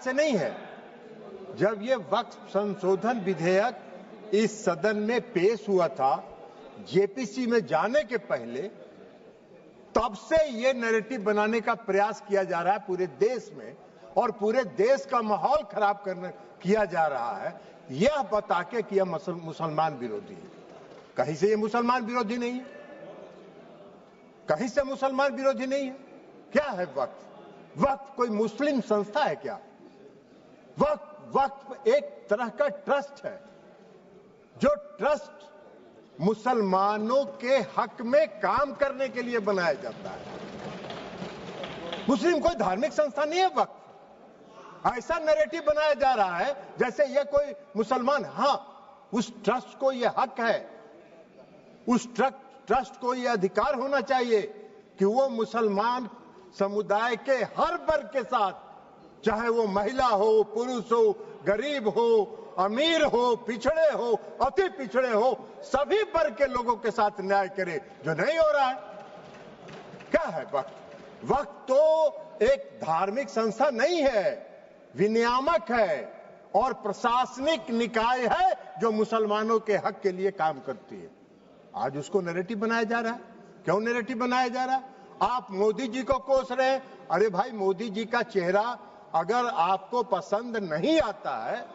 से नहीं है। जब ये वक्फ संशोधन विधेयक इस सदन में पेश हुआ था, जेपीसी में जाने के पहले, तब से ये नैरेटिव बनाने का प्रयास किया जा रहा है पूरे देश में, और पूरे देश का माहौल खराब किया जा रहा है, यह बता के कि यह मुसलमान विरोधी है। कहीं से ये मुसलमान विरोधी नहीं है, कहीं से मुसलमान विरोधी नहीं है। क्या है वक्फ? वक्फ कोई मुस्लिम संस्था है क्या? वक्फ एक तरह का ट्रस्ट है, जो ट्रस्ट मुसलमानों के हक में काम करने के लिए बनाया जाता है। मुस्लिम कोई धार्मिक संस्था नहीं है वक्फ। ऐसा नैरेटिव बनाया जा रहा है जैसे ये कोई मुसलमान, हाँ, उस ट्रस्ट को ये हक है, उस ट्रस्ट को ये अधिकार होना चाहिए कि वो मुसलमान समुदाय के हर वर्ग के साथ, चाहे वो महिला हो, पुरुष हो, गरीब हो, अमीर हो, पिछड़े हो, अति पिछड़े हो, सभी वर्ग के लोगों के साथ न्याय करे, जो नहीं हो रहा है। क्या है वक्फ? वक्फ तो एक धार्मिक संस्था नहीं है, विनियामक है और प्रशासनिक निकाय है जो मुसलमानों के हक के लिए काम करती है। आज उसको नैरेटिव बनाया जा रहा है। क्यों नैरेटिव बनाया जा रहा है? आप मोदी जी को कोस रहे हैं। अरे भाई, मोदी जी का चेहरा अगर आपको पसंद नहीं आता है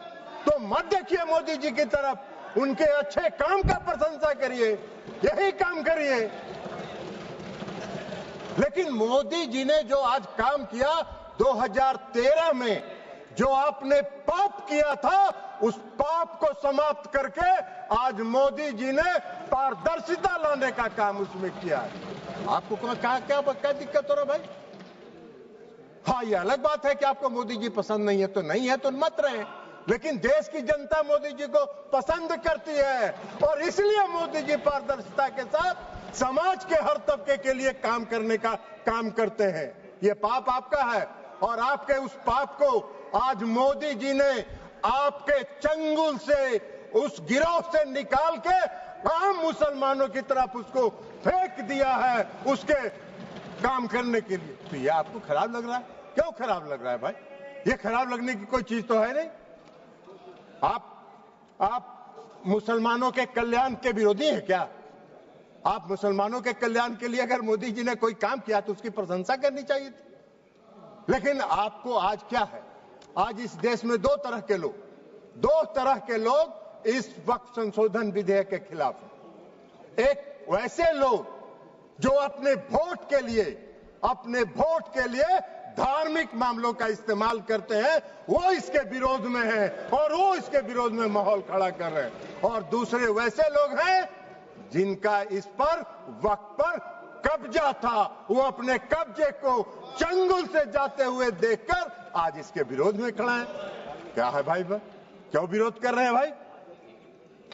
तो मत देखिए मोदी जी की तरफ, उनके अच्छे काम का प्रशंसा करिए, यही काम करिए। लेकिन मोदी जी ने जो आज काम किया 2013 में, जो आपने पाप किया था, उस पाप को समाप्त करके आज मोदी जी ने पारदर्शिता लाने का काम उसमें किया है। आपको क्या दिक्कत हो रहा भाई? हाँ, ये अलग बात है कि आपको मोदी जी पसंद नहीं है तो नहीं है, तो मत रहे, लेकिन देश की जनता मोदी जी को पसंद करती है और इसलिए मोदी जी पारदर्शिता के साथ समाज के हर तबके के लिए काम करने का काम करते हैं। ये पाप आपका है और आपके उस पाप को आज मोदी जी ने आपके चंगुल से, उस गिरोह से निकाल के आम मुसलमानों की तरफ उसको फेंक दिया है उसके काम करने के लिए। तो ये आपको खराब लग रहा है? क्यों खराब लग रहा है भाई? ये खराब लगने की कोई चीज तो है नहीं। आप मुसलमानों के कल्याण के विरोधी हैं क्या? आप मुसलमानों के कल्याण के लिए अगर मोदी जी ने कोई काम किया तो उसकी प्रशंसा करनी चाहिए थी। लेकिन आपको आज क्या है? आज इस देश में दो तरह के लोग इस वक्फ संशोधन विधेयक के खिलाफ हैं। एक वैसे लोग जो अपने वोट के लिए धार्मिक मामलों का इस्तेमाल करते हैं, वो इसके विरोध में हैं और वो इसके विरोध में माहौल खड़ा कर रहे हैं। और दूसरे वैसे लोग हैं जिनका इस पर वक्फ पर कब्जा था, वो अपने कब्जे को चंगुल से जाते हुए देखकर आज इसके विरोध में खड़ा है। क्या है भाई? क्यों विरोध कर रहे हैं भाई?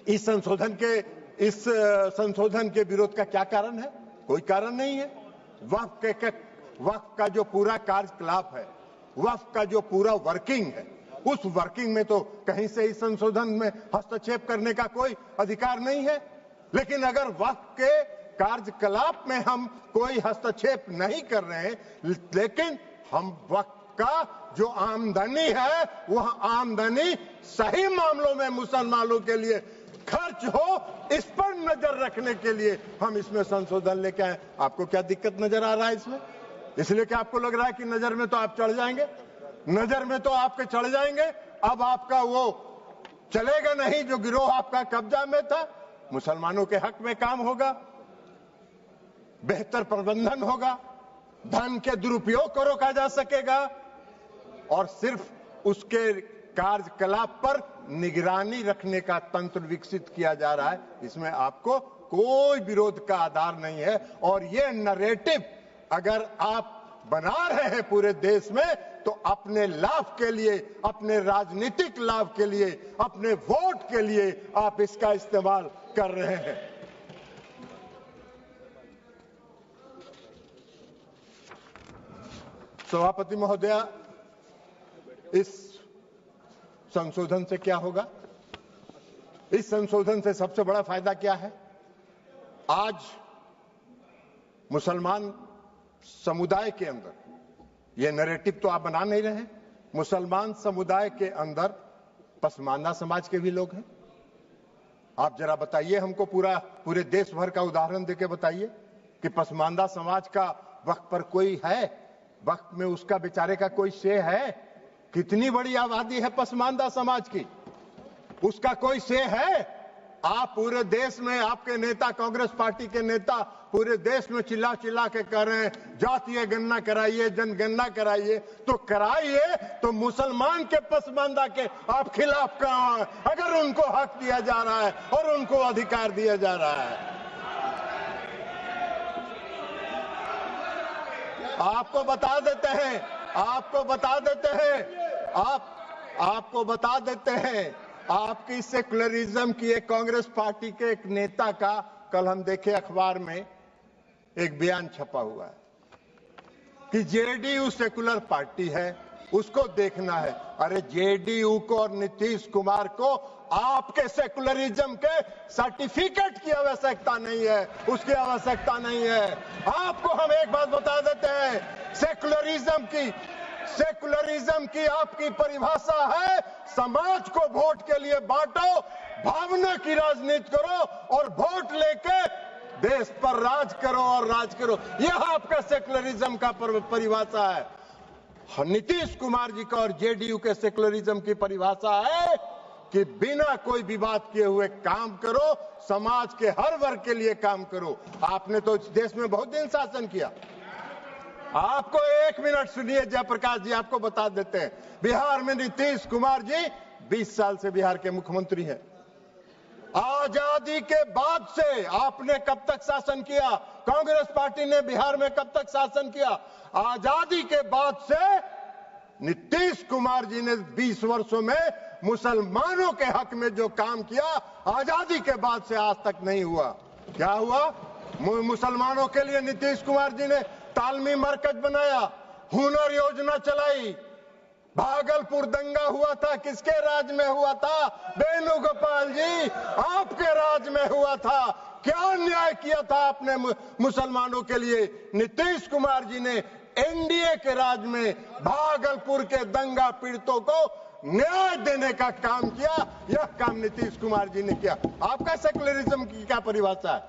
इस संशोधन के विरोध का क्या कारण है? कोई कारण नहीं है। वक्फ का जो पूरा कार्यकलाप है, वक्फ का जो पूरा वर्किंग है, उस वर्किंग में तो कहीं से इस संशोधन में हस्तक्षेप करने का कोई अधिकार नहीं है। लेकिन अगर वक्फ के कार्यकलाप में हम कोई हस्तक्षेप नहीं कर रहे हैं, लेकिन हम वक्फ का जो आमदनी है, वह आमदनी सही मामलों में मुसलमानों के लिए खर्च हो, इस पर नजर रखने के लिए हम इसमें संशोधन लेके आए। आपको क्या दिक्कत नजर आ रहा है इसमें? इसलिए कि आपको लग रहा है कि नजर में तो आप चढ़ जाएंगे, नजर में तो आपके चढ़ जाएंगे, अब आपका वो चलेगा नहीं जो गिरोह आपका कब्जा में था। मुसलमानों के हक में काम होगा, बेहतर प्रबंधन होगा, धन के दुरुपयोग को रोका जा सकेगा और सिर्फ उसके कार्यकलाप पर निगरानी रखने का तंत्र विकसित किया जा रहा है। इसमें आपको कोई विरोध का आधार नहीं है। और ये नैरेटिव अगर आप बना रहे हैं पूरे देश में, तो अपने लाभ के लिए, अपने राजनीतिक लाभ के लिए, अपने वोट के लिए आप इसका इस्तेमाल कर रहे हैं। सभापति महोदया, इस संशोधन से क्या होगा? इस संशोधन से सबसे बड़ा फायदा क्या है? आज मुसलमान समुदाय के अंदर ये नैरेटिव तो आप बना नहीं रहे हैं, मुसलमान समुदाय के अंदर पसमानदा समाज के भी लोग हैं। आप जरा बताइए हमको, पूरे देश भर का उदाहरण देके बताइए कि पसमानदा समाज का वक्त पर कोई है, वक्त में उसका बेचारे का कोई से है? कितनी बड़ी आबादी है पसमानदा समाज की, उसका कोई से है? आप पूरे देश में, आपके नेता, कांग्रेस पार्टी के नेता पूरे देश में चिल्ला चिल्ला के कह रहे हैं जातीय गणना कराइए, जनगणना कराइए। तो कराइए, तो मुसलमान के पसमानदा के आप खिलाफ कहां हैं? अगर उनको हक दिया जा रहा है और उनको अधिकार दिया जा रहा है। आपको बता देते हैं, आपको बता देते हैं, आपकी सेकुलरिज्म की एक कांग्रेस पार्टी के एक नेता का कल हम देखे अखबार में एक बयान छपा हुआ है कि जेडीयू सेकुलर पार्टी है, उसको देखना है। अरे जेडीयू को और नीतीश कुमार को आपके सेकुलरिज्म के सर्टिफिकेट की आवश्यकता नहीं है, उसकी आवश्यकता नहीं है। आपको हम एक बात बता देते हैं, सेकुलरिज्म की आपकी परिभाषा है समाज को वोट के लिए बांटो, भावना की राजनीति करो और वोट लेके देश पर राज करो और राज करो। यह आपका सेकुलरिज्म का परिभाषा है। नीतीश कुमार जी का और जेडीयू के सेकुलरिज्म की परिभाषा है कि बिना कोई विवाद किए हुए काम करो, समाज के हर वर्ग के लिए काम करो। आपने तो इस देश में बहुत दिन शासन किया। आपको एक मिनट सुनिए जयप्रकाश जी, आपको बता देते हैं, बिहार में नीतीश कुमार जी 20 साल से बिहार के मुख्यमंत्री हैं। आजादी के बाद से आपने कब तक शासन किया? कांग्रेस पार्टी ने बिहार में कब तक शासन किया? आजादी के बाद से नीतीश कुमार जी ने 20 वर्षों में मुसलमानों के हक में जो काम किया, आजादी के बाद से आज तक नहीं हुआ। क्या हुआ? मुसलमानों के लिए नीतीश कुमार जी ने तालमी मरकज बनाया, हुनर योजना चलाई। भागलपुर दंगा हुआ था, किसके राज में हुआ था? वेणुगोपाल जी, आपके राज में हुआ था। क्या न्याय किया था आपने मुसलमानों के लिए? नीतीश कुमार जी ने एनडीए के राज में भागलपुर के दंगा पीड़ितों को न्याय देने का काम किया। यह काम नीतीश कुमार जी ने किया। आपका सेकुलरिज्म की क्या परिभाषा है?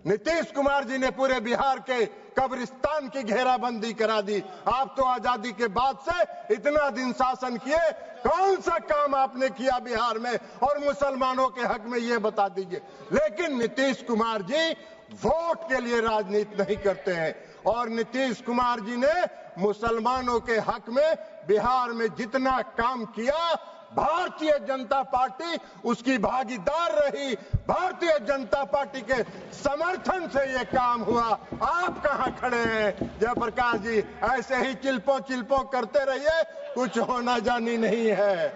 नीतीश कुमार जी ने पूरे बिहार के कब्रिस्तान की घेराबंदी करा दी। आप तो आजादी के बाद से इतना दिन शासन किए, कौन सा काम आपने किया बिहार में और मुसलमानों के हक में, ये बता दीजिए। लेकिन नीतीश कुमार जी वोट के लिए राजनीति नहीं करते हैं और नीतीश कुमार जी ने मुसलमानों के हक में बिहार में जितना काम किया, भारतीय जनता पार्टी उसकी भागीदार रही। भारतीय जनता पार्टी के समर्थन से ये काम हुआ। आप कहां खड़े हैं जयप्रकाश जी? ऐसे ही चिल्पो करते रहिए, कुछ होना जानी नहीं है।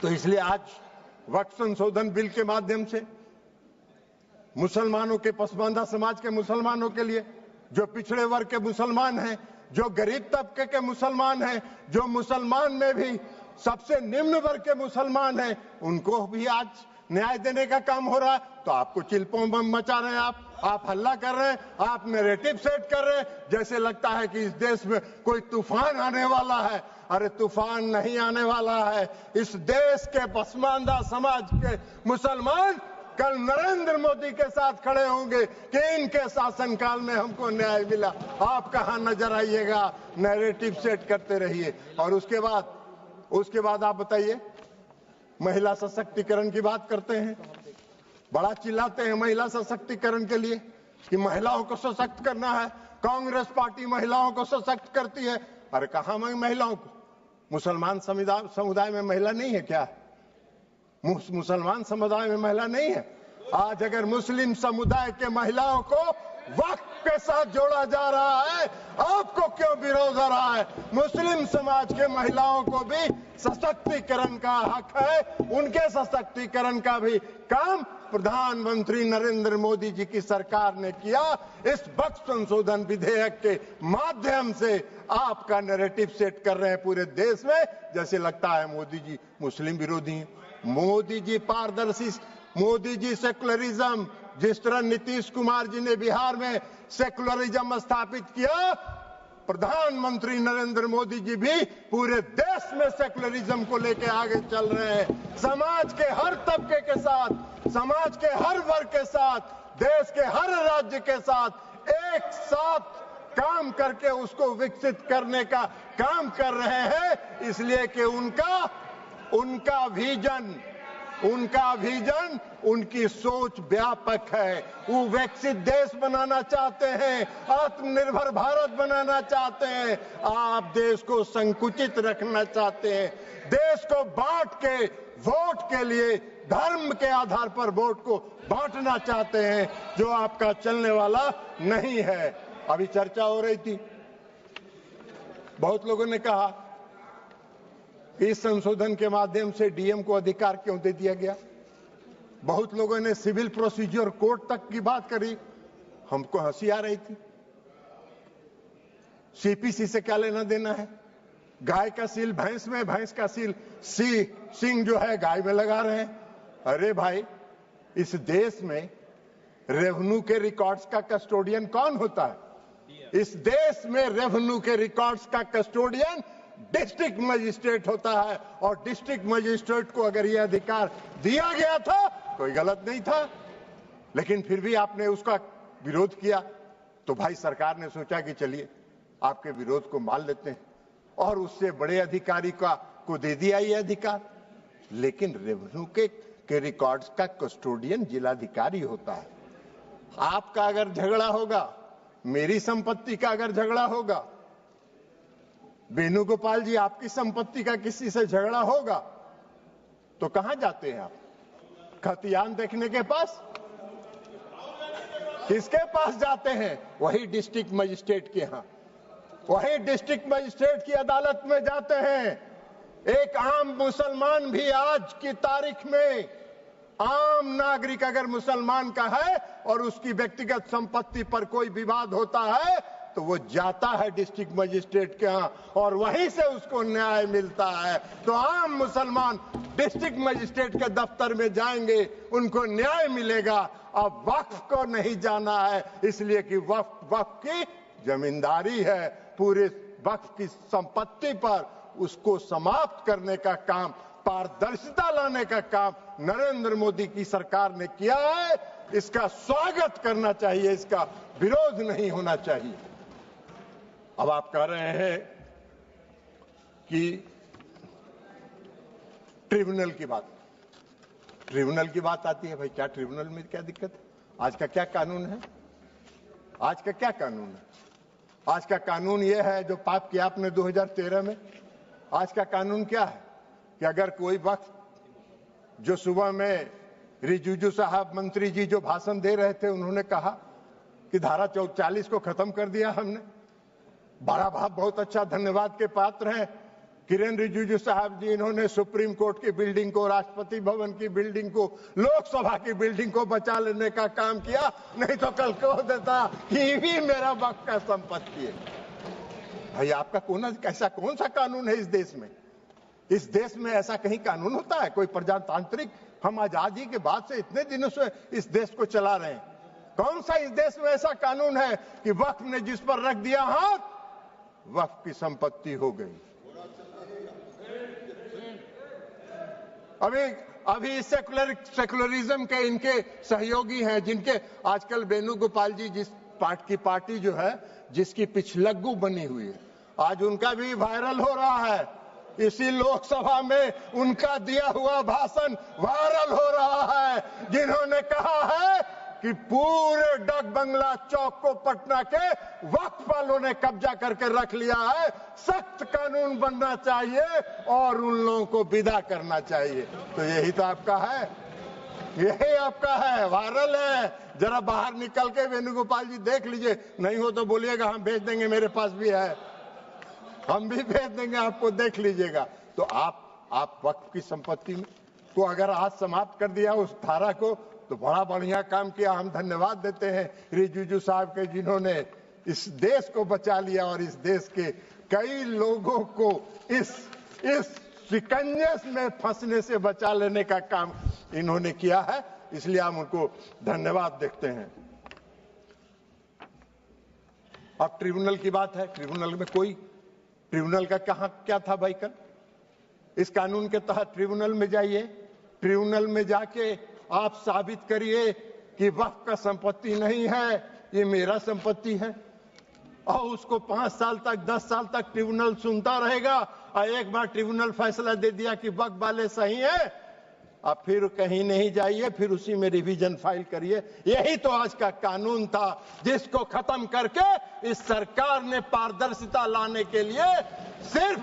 तो इसलिए आज वक्फ संशोधन बिल के माध्यम से मुसलमानों के, पसमानदा समाज के मुसलमानों के लिए, जो पिछड़े वर्ग के मुसलमान हैं, जो गरीब तबके के मुसलमान हैं, जो मुसलमान में भी सबसे निम्न वर्ग के मुसलमान हैं, उनको भी आज न्याय देने का काम हो रहा है। तो आपको चिल्पों बम मचा रहे हैं, आप हल्ला कर रहे हैं, आप नैरेटिव सेट कर रहे हैं, जैसे लगता है कि इस देश में कोई तूफान आने वाला है। अरे तूफान नहीं आने वाला है। इस देश के पसमानदा समाज के मुसलमान कल नरेंद्र मोदी के साथ खड़े होंगे कि इनके शासनकाल में हमको न्याय मिला। आप कहां नजर आइएगा? नैरेटिव सेट करते रहिए। और उसके बाद आप बताइए, महिला सशक्तिकरण की बात करते हैं, बड़ा चिल्लाते हैं महिला सशक्तिकरण के लिए कि महिलाओं को सशक्त करना है, कांग्रेस पार्टी महिलाओं को सशक्त करती है। अरे कहां महिलाओं को? मुसलमान समुदाय में महिला नहीं है क्या? मुसलमान समुदाय में महिला नहीं है? आज अगर मुस्लिम समुदाय के महिलाओं को वक्त के साथ जोड़ा जा रहा है, आपको क्यों विरोध हो रहा है? मुस्लिम समाज के महिलाओं को भी सशक्तिकरण का हक है, उनके सशक्तिकरण का भी काम प्रधानमंत्री नरेंद्र मोदी जी की सरकार ने किया। इस वक्फ संशोधन विधेयक के माध्यम से आपका नैरेटिव सेट कर रहे हैं पूरे देश में, जैसे लगता है मोदी जी मुस्लिम विरोधी हैं। मोदी जी पारदर्शी, मोदी जी सेकुलरिज्म, जिस तरह नीतीश कुमार जी ने बिहार में सेकुलरिज्म स्थापित किया, प्रधानमंत्री नरेंद्र मोदी जी भी पूरे देश में सेकुलरिज्म को लेकर आगे चल रहे हैं। समाज के हर तबके के साथ, समाज के हर वर्ग के साथ, देश के हर राज्य के साथ एक साथ काम करके उसको विकसित करने का काम कर रहे हैं, इसलिए कि उनका विजन, उनकी सोच व्यापक है। वो विकसित देश बनाना चाहते हैं, आत्मनिर्भर भारत बनाना चाहते हैं। आप देश को संकुचित रखना चाहते हैं, देश को बांट के वोट के लिए धर्म के आधार पर वोट को बांटना चाहते हैं, जो आपका चलने वाला नहीं है। अभी चर्चा हो रही थी, बहुत लोगों ने कहा इस संशोधन के माध्यम से डीएम को अधिकार क्यों दे दिया गया। बहुत लोगों ने सिविल प्रोसीजर कोड तक की बात करी, हमको हंसी आ रही थी। सीपीसी से क्या लेना देना है? गाय का सील भैंस में, भैंस का सील सिंह जो है गाय में लगा रहे हैं। अरे भाई, इस देश में रेवेन्यू के रिकॉर्ड्स का कस्टोडियन कौन होता है? इस देश में रेवेन्यू के रिकॉर्ड्स का कस्टोडियन डिस्ट्रिक्ट मजिस्ट्रेट होता है, और डिस्ट्रिक्ट मजिस्ट्रेट को अगर यह अधिकार दिया गया था, कोई गलत नहीं था, लेकिन फिर भी आपने उसका विरोध किया। तो भाई सरकार ने सोचा कि चलिए आपके विरोध को मान लेते हैं, और उससे बड़े अधिकारी को दे दिया ये अधिकार। लेकिन रेवेन्यू के रिकॉर्ड्स का कस्टोडियन जिलाधिकारी होता है। आपका अगर झगड़ा होगा, मेरी संपत्ति का अगर झगड़ा होगा, वेणुगोपाल जी आपकी संपत्ति का किसी से झगड़ा होगा, तो कहां जाते हैं आप? खतियान देखने के पास? किसके पास जाते हैं? वही डिस्ट्रिक्ट मजिस्ट्रेट के यहां, वही डिस्ट्रिक्ट मजिस्ट्रेट की अदालत में जाते हैं। एक आम मुसलमान भी आज की तारीख में, आम नागरिक अगर मुसलमान का है और उसकी व्यक्तिगत संपत्ति पर कोई विवाद होता है, तो वो जाता है डिस्ट्रिक्ट मजिस्ट्रेट के यहाँ, और वहीं से उसको न्याय मिलता है। तो आम मुसलमान डिस्ट्रिक्ट मजिस्ट्रेट के दफ्तर में जाएंगे, उनको न्याय मिलेगा। अब वक्फ को नहीं जाना है, इसलिए कि वक्फ की जमींदारी है। पूरे वक्फ की संपत्ति पर उसको समाप्त करने का काम, पारदर्शिता लाने का काम नरेंद्र मोदी की सरकार ने किया है। इसका स्वागत करना चाहिए, इसका विरोध नहीं होना चाहिए। अब आप कह रहे हैं कि ट्रिब्यूनल की बात आती है। भाई क्या ट्रिब्यूनल में क्या दिक्कत है? आज का क्या कानून है? आज का क्या कानून है? आज का कानून यह है जो पाप किया आपने 2013 में। आज का कानून क्या है कि अगर कोई वक्त, जो सुबह में रिजिजू साहब मंत्री जी जो भाषण दे रहे थे, उन्होंने कहा कि धारा 40 को खत्म कर दिया हमने। बड़ा बहुत अच्छा, धन्यवाद के पात्र हैं किरेन रिजिजू साहब जी। इन्होंने सुप्रीम कोर्ट की बिल्डिंग को, राष्ट्रपति भवन की बिल्डिंग को, लोकसभा की बिल्डिंग को बचा लेने का काम किया। नहीं तो कल कह देता कि ये भी मेरा वक्त का संपत्ति है। भाई आपका कौन सा कानून है इस देश में? इस देश में ऐसा कहीं कानून होता है? कोई प्रजातांत्रिक, हम आजादी के बाद से इतने दिनों से इस देश को चला रहे हैं, कौन सा इस देश में ऐसा कानून है कि वक्फ ने जिस पर रख दिया हाथ, वक्फ की संपत्ति हो गई? अभी सेकुलरिज्म के इनके सहयोगी हैं, जिनके आजकल वेणुगोपाल जी, जिस पार्टी जो है जिसकी पिछलग्गू बनी हुई है, आज उनका भी वायरल हो रहा है। इसी लोकसभा में उनका दिया हुआ भाषण वायरल हो रहा है, जिन्होंने कहा है कि पूरे डाक बंगला चौक को पटना के वक्फ वालों ने कब्जा करके रख लिया है। सख्त कानून बनना चाहिए और उन लोगों को विदा करना चाहिए। तो यही तो आपका है, यही आपका है, वायरल है। जरा बाहर निकल के वेणुगोपाल जी देख लीजिए, नहीं हो तो बोलिएगा हम भेज देंगे, मेरे पास भी है, हम भी भेज देंगे आपको, देख लीजिएगा। तो आप वक्फ की संपत्ति को अगर आज समाप्त कर दिया उस धारा को, तो बड़ा बढ़िया काम किया। हम धन्यवाद देते हैं रिजिजू साहब के, जिन्होंने इस देश को बचा लिया और इस देश के कई लोगों को इस शिकंजे में फंसने से बचा लेने का काम इन्होंने किया है। इसलिए हम उनको धन्यवाद देते हैं। अब ट्रिब्यूनल की बात है, ट्रिब्यूनल में कोई ट्रिब्यूनल का कहां क्या था भाई? कल इस कानून के तहत ट्रिब्यूनल में जाइए, ट्रिब्यूनल में जाके आप साबित करिए कि वक्फ का संपत्ति नहीं है, ये मेरा संपत्ति है, और उसको 5 साल तक 10 साल तक ट्रिब्यूनल सुनता रहेगा, और एक बार ट्रिब्यूनल फैसला दे दिया कि वक्फ वाले सही है, अब फिर कहीं नहीं जाइए, फिर उसी में रिवीजन फाइल करिए। यही तो आज का कानून था, जिसको खत्म करके इस सरकार ने पारदर्शिता लाने के लिए सिर्फ